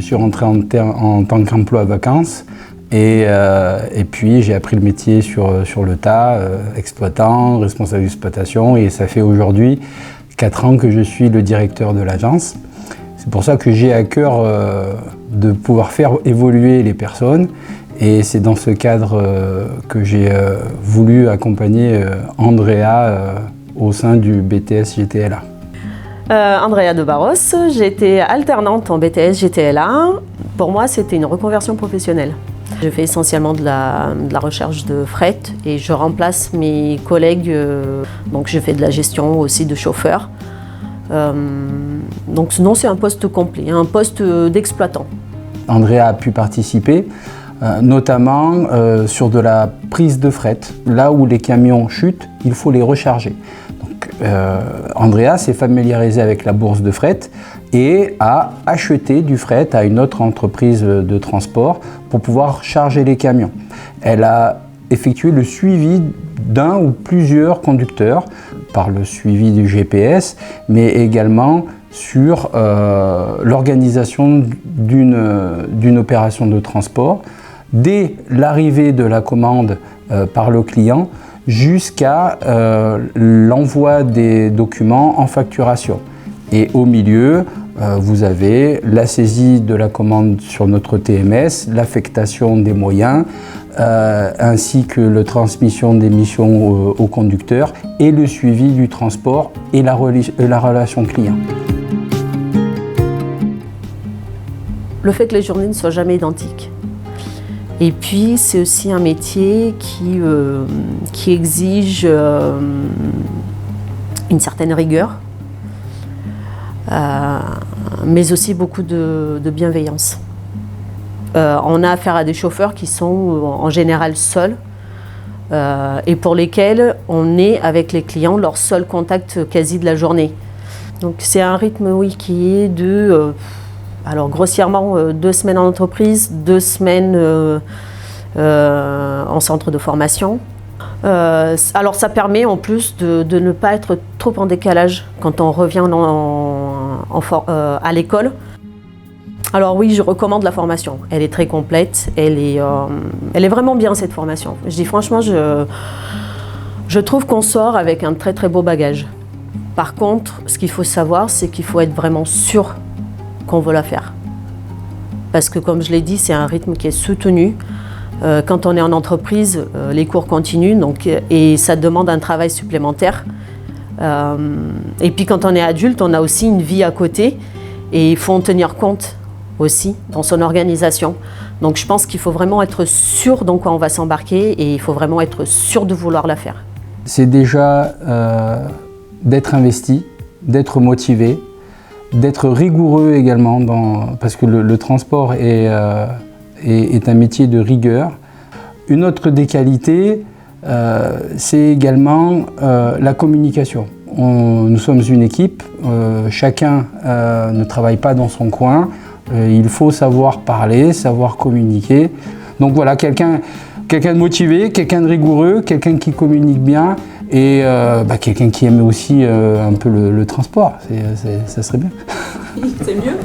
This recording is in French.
suis rentré en tant qu'emploi vacances et puis j'ai appris le métier sur le tas, exploitant, responsable d'exploitation, et ça fait aujourd'hui 4 ans que je suis le directeur de l'agence. C'est pour ça que j'ai à cœur de pouvoir faire évoluer les personnes, et c'est dans ce cadre que j'ai voulu accompagner Andrea au sein du BTS GTLA. Andrea de Barros, j'ai été alternante en BTS GTLA. Pour moi, c'était une reconversion professionnelle. Je fais essentiellement de la recherche de fret et je remplace mes collègues. Donc je fais de la gestion aussi de chauffeur. Donc non, c'est un poste complet, un poste d'exploitant. Andrea a pu participer notamment sur de la prise de fret. Là où les camions chutent, il faut les recharger. Donc, Andrea s'est familiarisée avec la bourse de fret et a acheté du fret à une autre entreprise de transport pour pouvoir charger les camions. Elle a effectué le suivi d'un ou plusieurs conducteurs par le suivi du GPS, mais également sur l'organisation d'une opération de transport dès l'arrivée de la commande par le client jusqu'à l'envoi des documents en facturation. Et au milieu, vous avez la saisie de la commande sur notre TMS, l'affectation des moyens, ainsi que la transmission des missions au conducteur et le suivi du transport et la relation client. Le fait que les journées ne soient jamais identiques. Et puis, c'est aussi un métier qui exige une certaine rigueur, mais aussi beaucoup de bienveillance. On a affaire à des chauffeurs qui sont en général seuls et pour lesquels on est avec les clients leur seul contact quasi de la journée. Donc c'est un rythme, oui, qui est de, alors grossièrement, 2 semaines en entreprise, 2 semaines en centre de formation. Alors ça permet en plus de ne pas être trop en décalage quand on revient à l'école. Alors oui, je recommande la formation. Elle est très complète, elle est vraiment bien cette formation. Je dis franchement, je trouve qu'on sort avec un très très beau bagage. Par contre, ce qu'il faut savoir, c'est qu'il faut être vraiment sûr qu'on veut la faire. Parce que comme je l'ai dit, c'est un rythme qui est soutenu. Quand on est en entreprise, les cours continuent et ça demande un travail supplémentaire. Et puis quand on est adulte, on a aussi une vie à côté et il faut en tenir compte aussi dans son organisation. Donc je pense qu'il faut vraiment être sûr dans quoi on va s'embarquer et il faut vraiment être sûr de vouloir la faire. C'est déjà d'être investi, d'être motivé, d'être rigoureux également, parce que le transport est un métier de rigueur. Une autre des qualités, c'est également la communication. Nous sommes une équipe, chacun ne travaille pas dans son coin. Il faut savoir parler, savoir communiquer. Donc voilà, quelqu'un de motivé, quelqu'un de rigoureux, quelqu'un qui communique bien et quelqu'un qui aime aussi un peu le transport. Ça serait bien. C'est mieux.